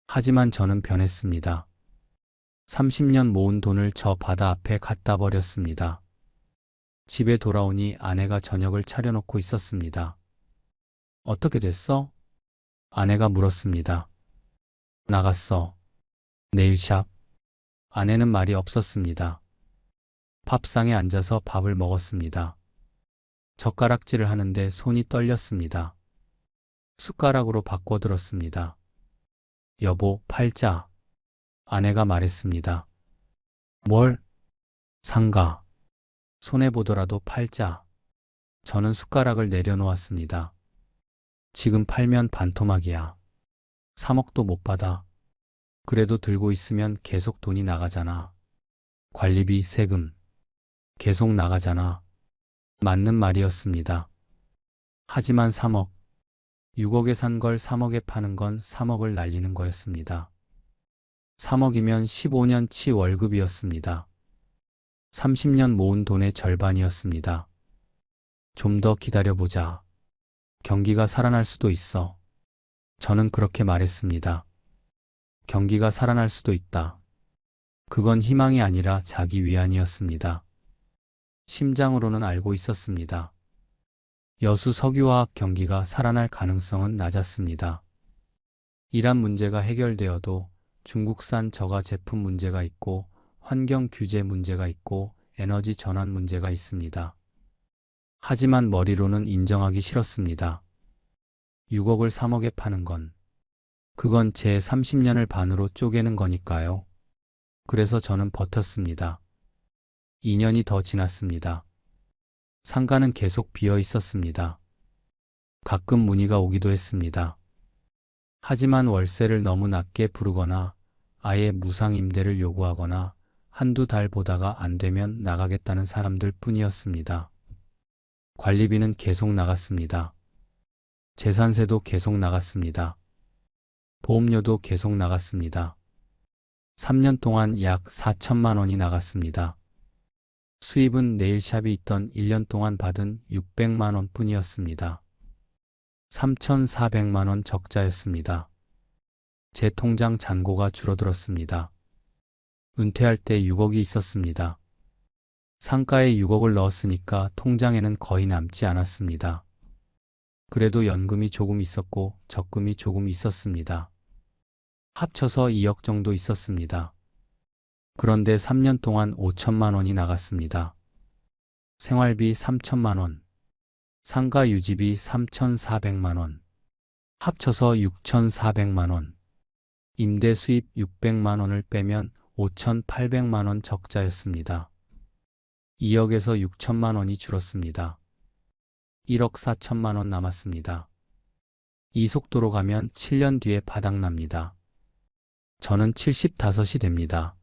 하지만 저는 변했습니다. 30년 모은 돈을 저 바다 앞에 갖다 버렸습니다. 집에 돌아오니 아내가 저녁을 차려놓고 있었습니다. 어떻게 됐어? 아내가 물었습니다. 나갔어. 네일샵. 아내는 말이 없었습니다. 밥상에 앉아서 밥을 먹었습니다. 젓가락질을 하는데 손이 떨렸습니다. 숟가락으로 바꿔들었습니다. 여보, 팔자. 아내가 말했습니다. 뭘? 상가. 손해보더라도 팔자. 저는 숟가락을 내려놓았습니다. 지금 팔면 반토막이야. 3억도 못 받아. 그래도 들고 있으면 계속 돈이 나가잖아. 관리비, 세금. 계속 나가잖아. 맞는 말이었습니다. 하지만 3억. 6억에 산 걸 3억에 파는 건 3억을 날리는 거였습니다. 3억이면 15년치 월급이었습니다. 30년 모은 돈의 절반이었습니다. 좀 더 기다려보자. 경기가 살아날 수도 있어. 저는 그렇게 말했습니다. 경기가 살아날 수도 있다. 그건 희망이 아니라 자기 위안이었습니다. 심장으로는 알고 있었습니다. 여수 석유화학 경기가 살아날 가능성은 낮았습니다. 이란 문제가 해결되어도 중국산 저가 제품 문제가 있고 환경 규제 문제가 있고 에너지 전환 문제가 있습니다. 하지만 머리로는 인정하기 싫었습니다. 6억을 3억에 파는 건 그건 제 30년을 반으로 쪼개는 거니까요. 그래서 저는 버텼습니다. 2년이 더 지났습니다. 상가는 계속 비어 있었습니다. 가끔 문의가 오기도 했습니다. 하지만 월세를 너무 낮게 부르거나 아예 무상 임대를 요구하거나 한두 달 보다가 안 되면 나가겠다는 사람들 뿐이었습니다. 관리비는 계속 나갔습니다. 재산세도 계속 나갔습니다. 보험료도 계속 나갔습니다. 3년 동안 약 4천만 원이 나갔습니다. 수입은 네일샵이 있던 1년 동안 받은 600만 원 뿐이었습니다. 3,400만 원 적자였습니다. 제 통장 잔고가 줄어들었습니다. 은퇴할 때 6억이 있었습니다. 상가에 6억을 넣었으니까 통장에는 거의 남지 않았습니다. 그래도 연금이 조금 있었고 적금이 조금 있었습니다. 합쳐서 2억 정도 있었습니다. 그런데 3년 동안 5천만 원이 나갔습니다. 생활비 3천만 원, 상가 유지비 3,400만 원, 합쳐서 6,400만 원, 임대 수입 600만 원을 빼면 5,800만 원 적자였습니다. 2억에서 6천만 원이 줄었습니다. 1억 4천만 원 남았습니다. 이 속도로 가면 7년 뒤에 바닥납니다. 저는 75이 됩니다.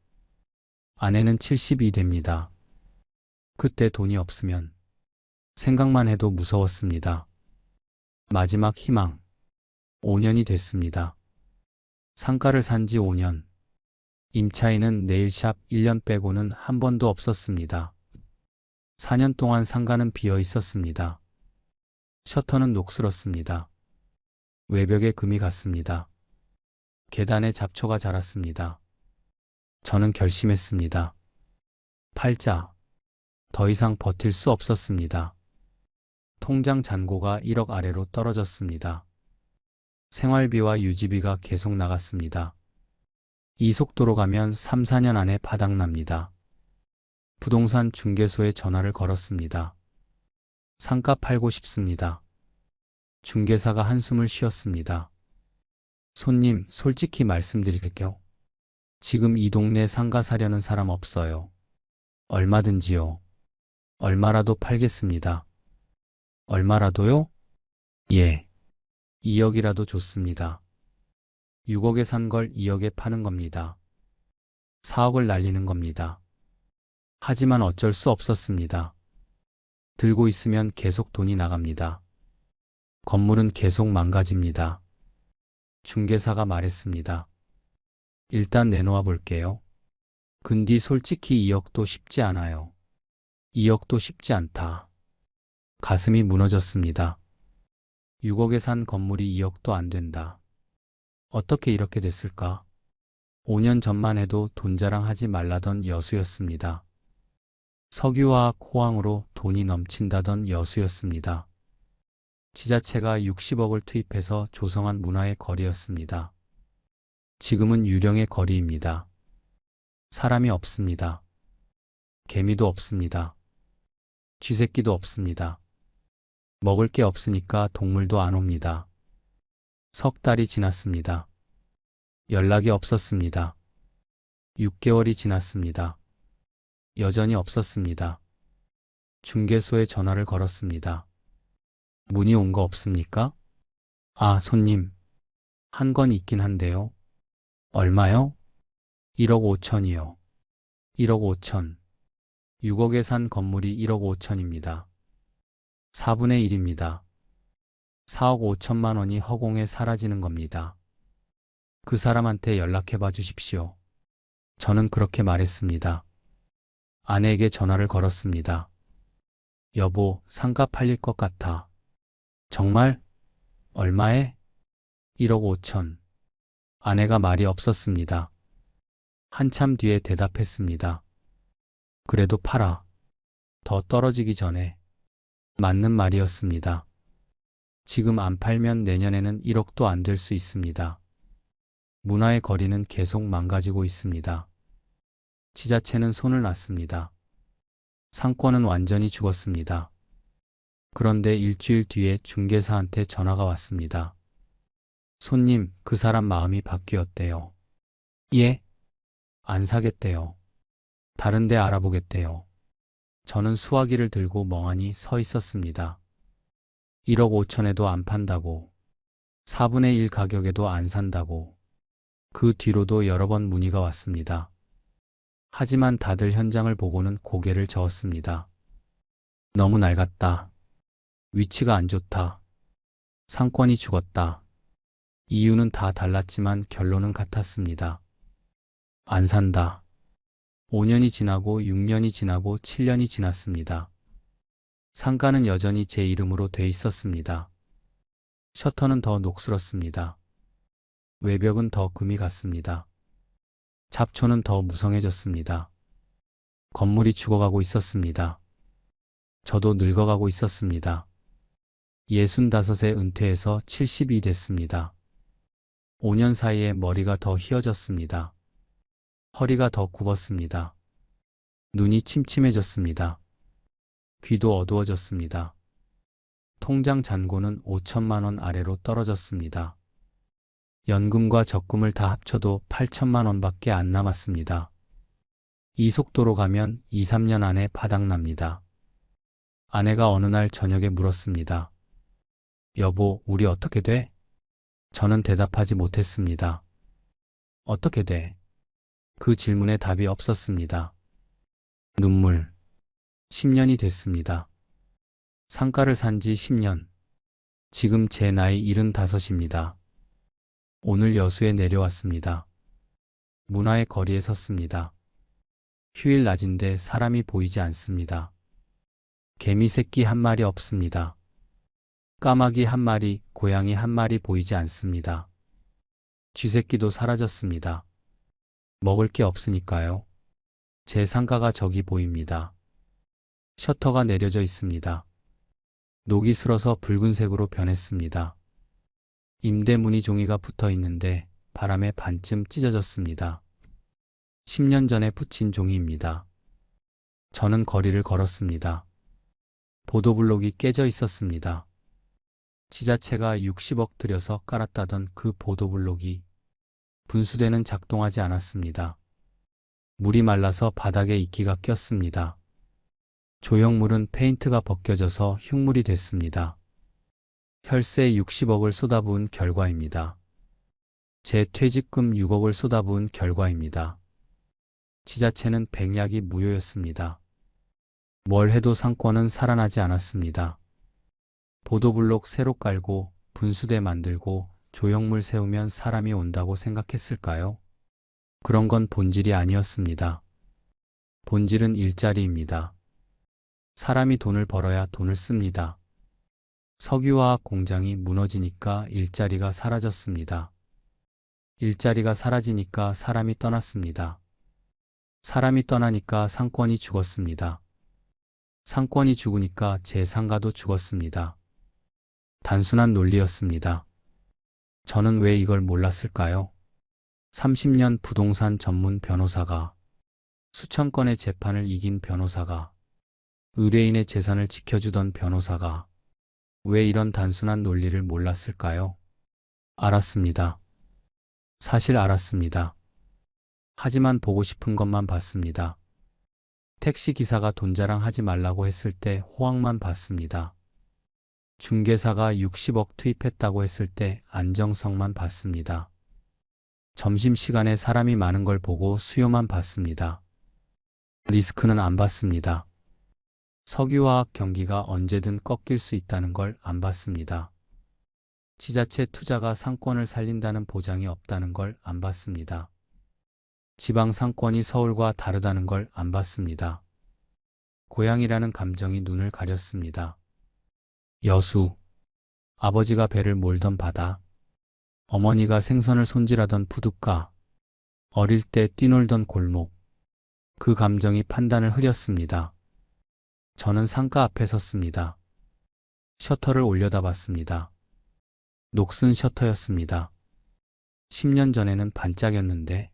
아내는 72 됩니다. 그때 돈이 없으면 생각만 해도 무서웠습니다. 마지막 희망. 5년이 됐습니다. 상가를 산 지 5년. 임차인은 네일샵 1년 빼고는 한 번도 없었습니다. 4년 동안 상가는 비어 있었습니다. 셔터는 녹슬었습니다. 외벽에 금이 갔습니다. 계단에 잡초가 자랐습니다. 저는 결심했습니다. 팔자. 더 이상 버틸 수 없었습니다. 통장 잔고가 1억 아래로 떨어졌습니다. 생활비와 유지비가 계속 나갔습니다. 이 속도로 가면 3, 4년 안에 바닥납니다. 부동산 중개소에 전화를 걸었습니다. 상가 팔고 싶습니다. 중개사가 한숨을 쉬었습니다. 손님, 솔직히 말씀드릴게요. 지금 이 동네 상가 사려는 사람 없어요. 얼마든지요. 얼마라도 팔겠습니다. 얼마라도요? 예. 2억이라도 좋습니다. 6억에 산 걸 2억에 파는 겁니다. 4억을 날리는 겁니다. 하지만 어쩔 수 없었습니다. 들고 있으면 계속 돈이 나갑니다. 건물은 계속 망가집니다. 중개사가 말했습니다. 일단 내놓아 볼게요. 근데 솔직히 2억도 쉽지 않아요. 2억도 쉽지 않다. 가슴이 무너졌습니다. 6억에 산 건물이 2억도 안 된다. 어떻게 이렇게 됐을까? 5년 전만 해도 돈 자랑하지 말라던 여수였습니다. 석유화학 호황으로 돈이 넘친다던 여수였습니다. 지자체가 60억을 투입해서 조성한 문화의 거리였습니다. 지금은 유령의 거리입니다. 사람이 없습니다. 개미도 없습니다. 쥐새끼도 없습니다. 먹을 게 없으니까 동물도 안 옵니다. 석 달이 지났습니다. 연락이 없었습니다. 6개월이 지났습니다. 여전히 없었습니다. 중개소에 전화를 걸었습니다. 문의 온 거 없습니까? 아, 손님. 한 건 있긴 한데요. 얼마요? 1억 5천이요. 1억 5천. 6억에 산 건물이 1억 5천입니다. 4분의 1입니다. 4억 5천만 원이 허공에 사라지는 겁니다. 그 사람한테 연락해 봐 주십시오. 저는 그렇게 말했습니다. 아내에게 전화를 걸었습니다. 여보, 상가 팔릴 것 같아. 정말? 얼마에? 1억 5천. 아내가 말이 없었습니다. 한참 뒤에 대답했습니다. 그래도 팔아. 더 떨어지기 전에. 맞는 말이었습니다. 지금 안 팔면 내년에는 1억도 안 될 수 있습니다. 문화의 거리는 계속 망가지고 있습니다. 지자체는 손을 놨습니다. 상권은 완전히 죽었습니다. 그런데 일주일 뒤에 중개사한테 전화가 왔습니다. 손님, 그 사람 마음이 바뀌었대요. 예? 안 사겠대요. 다른 데 알아보겠대요. 저는 수화기를 들고 멍하니 서 있었습니다. 1억 5천에도 안 판다고, 4분의 1 가격에도 안 산다고. 그 뒤로도 여러 번 문의가 왔습니다. 하지만 다들 현장을 보고는 고개를 저었습니다. 너무 낡았다. 위치가 안 좋다. 상권이 죽었다. 이유는 다 달랐지만 결론은 같았습니다. 안 산다. 5년이 지나고 6년이 지나고 7년이 지났습니다. 상가는 여전히 제 이름으로 돼 있었습니다. 셔터는 더 녹슬었습니다. 외벽은 더 금이 갔습니다. 잡초는 더 무성해졌습니다. 건물이 죽어가고 있었습니다. 저도 늙어가고 있었습니다. 65에 은퇴해서 70이 됐습니다. 5년 사이에 머리가 더 휘어졌습니다. 허리가 더 굽었습니다. 눈이 침침해졌습니다. 귀도 어두워졌습니다. 통장 잔고는 5천만 원 아래로 떨어졌습니다. 연금과 적금을 다 합쳐도 8천만 원밖에 안 남았습니다. 이 속도로 가면 2, 3년 안에 바닥납니다. 아내가 어느 날 저녁에 물었습니다. 여보, 우리 어떻게 돼? 저는 대답하지 못했습니다. 어떻게 돼? 그 질문에 답이 없었습니다. 눈물. 10년이 됐습니다. 상가를 산 지 10년. 지금 제 나이 75입니다. 오늘 여수에 내려왔습니다. 문화의 거리에 섰습니다. 휴일 낮인데 사람이 보이지 않습니다. 개미 새끼 한 마리 없습니다. 까마귀 한 마리, 고양이 한 마리 보이지 않습니다. 쥐새끼도 사라졌습니다. 먹을 게 없으니까요. 제 상가가 저기 보입니다. 셔터가 내려져 있습니다. 녹이 슬어서 붉은색으로 변했습니다. 임대 문의 종이가 붙어 있는데 바람에 반쯤 찢어졌습니다. 10년 전에 붙인 종이입니다. 저는 거리를 걸었습니다. 보도블록이 깨져 있었습니다. 지자체가 60억 들여서 깔았다던 그 보도블록이 분수대는 작동하지 않았습니다. 물이 말라서 바닥에 이끼가 꼈습니다. 조형물은 페인트가 벗겨져서 흉물이 됐습니다. 혈세 60억을 쏟아부은 결과입니다. 제 퇴직금 6억을 쏟아부은 결과입니다. 지자체는 백약이 무효였습니다. 뭘 해도 상권은 살아나지 않았습니다. 보도블록 새로 깔고 분수대 만들고 조형물 세우면 사람이 온다고 생각했을까요? 그런 건 본질이 아니었습니다. 본질은 일자리입니다. 사람이 돈을 벌어야 돈을 씁니다. 석유화학 공장이 무너지니까 일자리가 사라졌습니다. 일자리가 사라지니까 사람이 떠났습니다. 사람이 떠나니까 상권이 죽었습니다. 상권이 죽으니까 제 상가도 죽었습니다. 단순한 논리였습니다. 저는 왜 이걸 몰랐을까요? 30년 부동산 전문 변호사가, 수천 건의 재판을 이긴 변호사가, 의뢰인의 재산을 지켜주던 변호사가 왜 이런 단순한 논리를 몰랐을까요? 알았습니다. 사실 알았습니다. 하지만 보고 싶은 것만 봤습니다. 택시 기사가 돈 자랑하지 말라고 했을 때 호황만 봤습니다. 중개사가 60억 투입했다고 했을 때 안정성만 봤습니다. 점심시간에 사람이 많은 걸 보고 수요만 봤습니다. 리스크는 안 봤습니다. 석유화학 경기가 언제든 꺾일 수 있다는 걸 안 봤습니다. 지자체 투자가 상권을 살린다는 보장이 없다는 걸 안 봤습니다. 지방 상권이 서울과 다르다는 걸 안 봤습니다. 고향이라는 감정이 눈을 가렸습니다. 여수, 아버지가 배를 몰던 바다, 어머니가 생선을 손질하던 부둣가, 어릴 때 뛰놀던 골목, 그 감정이 판단을 흐렸습니다. 저는 상가 앞에 섰습니다. 셔터를 올려다봤습니다. 녹슨 셔터였습니다. 10년 전에는 반짝였는데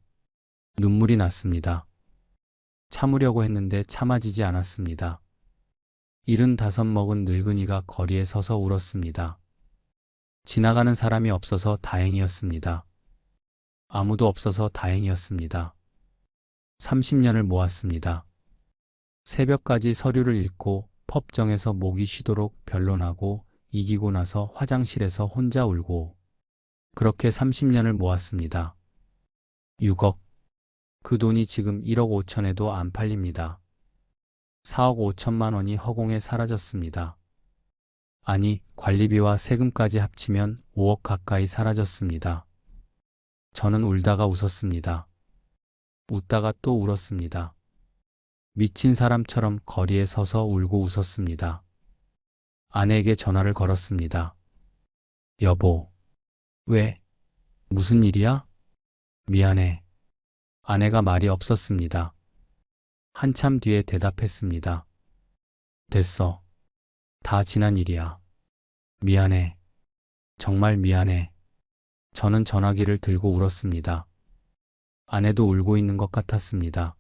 눈물이 났습니다. 참으려고 했는데 참아지지 않았습니다. 75 먹은 늙은이가 거리에 서서 울었습니다. 지나가는 사람이 없어서 다행이었습니다. 아무도 없어서 다행이었습니다. 30년을 모았습니다. 새벽까지 서류를 읽고 법정에서 목이 쉬도록 변론하고 이기고 나서 화장실에서 혼자 울고 그렇게 30년을 모았습니다. 6억. 그 돈이 지금 1억 5천에도 안 팔립니다. 4억 5천만 원이 허공에 사라졌습니다. 아니, 관리비와 세금까지 합치면 5억 가까이 사라졌습니다. 저는 울다가 웃었습니다. 웃다가 또 울었습니다. 미친 사람처럼 거리에 서서 울고 웃었습니다. 아내에게 전화를 걸었습니다. 여보, 왜? 무슨 일이야? 미안해. 아내가 말이 없었습니다. 한참 뒤에 대답했습니다. 됐어. 다 지난 일이야. 미안해. 정말 미안해. 저는 전화기를 들고 울었습니다. 아내도 울고 있는 것 같았습니다.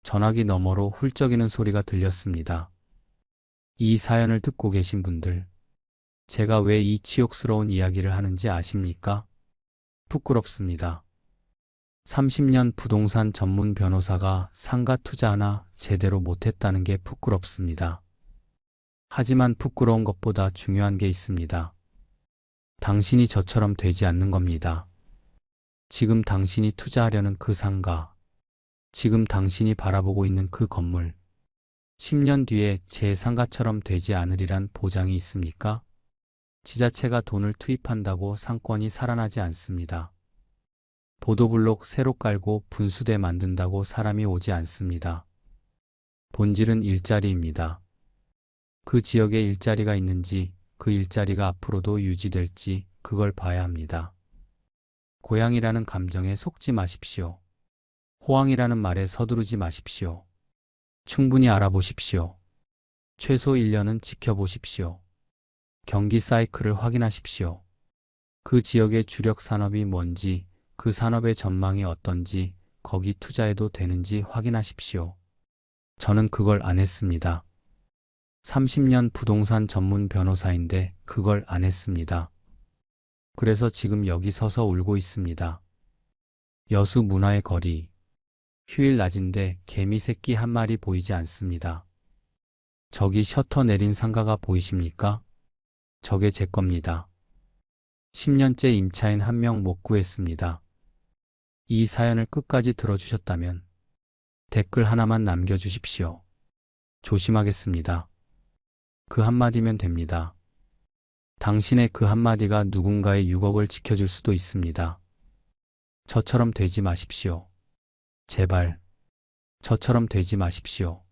전화기 너머로 훌쩍이는 소리가 들렸습니다. 이 사연을 듣고 계신 분들, 제가 왜 이 치욕스러운 이야기를 하는지 아십니까? 부끄럽습니다. 30년 부동산 전문 변호사가 상가 투자 하나 제대로 못했다는 게 부끄럽습니다. 하지만 부끄러운 것보다 중요한 게 있습니다. 당신이 저처럼 되지 않는 겁니다. 지금 당신이 투자하려는 그 상가, 지금 당신이 바라보고 있는 그 건물, 10년 뒤에 제 상가처럼 되지 않으리란 보장이 있습니까? 지자체가 돈을 투입한다고 상권이 살아나지 않습니다. 보도블록 새로 깔고 분수대 만든다고 사람이 오지 않습니다. 본질은 일자리입니다. 그 지역에 일자리가 있는지, 그 일자리가 앞으로도 유지될지 그걸 봐야 합니다. 고향이라는 감정에 속지 마십시오. 호황이라는 말에 서두르지 마십시오. 충분히 알아보십시오. 최소 1년은 지켜보십시오. 경기 사이클을 확인하십시오. 그 지역의 주력 산업이 뭔지, 그 산업의 전망이 어떤지, 거기 투자해도 되는지 확인하십시오. 저는 그걸 안 했습니다. 30년 부동산 전문 변호사인데 그걸 안 했습니다. 그래서 지금 여기 서서 울고 있습니다. 여수 문화의 거리. 휴일 낮인데 개미 새끼 한 마리 보이지 않습니다. 저기 셔터 내린 상가가 보이십니까? 저게 제 겁니다. 10년째 임차인 한 명 못 구했습니다. 이 사연을 끝까지 들어주셨다면 댓글 하나만 남겨주십시오. 조심하겠습니다. 그 한마디면 됩니다. 당신의 그 한마디가 누군가의 6억을 지켜줄 수도 있습니다. 저처럼 되지 마십시오. 제발, 저처럼 되지 마십시오.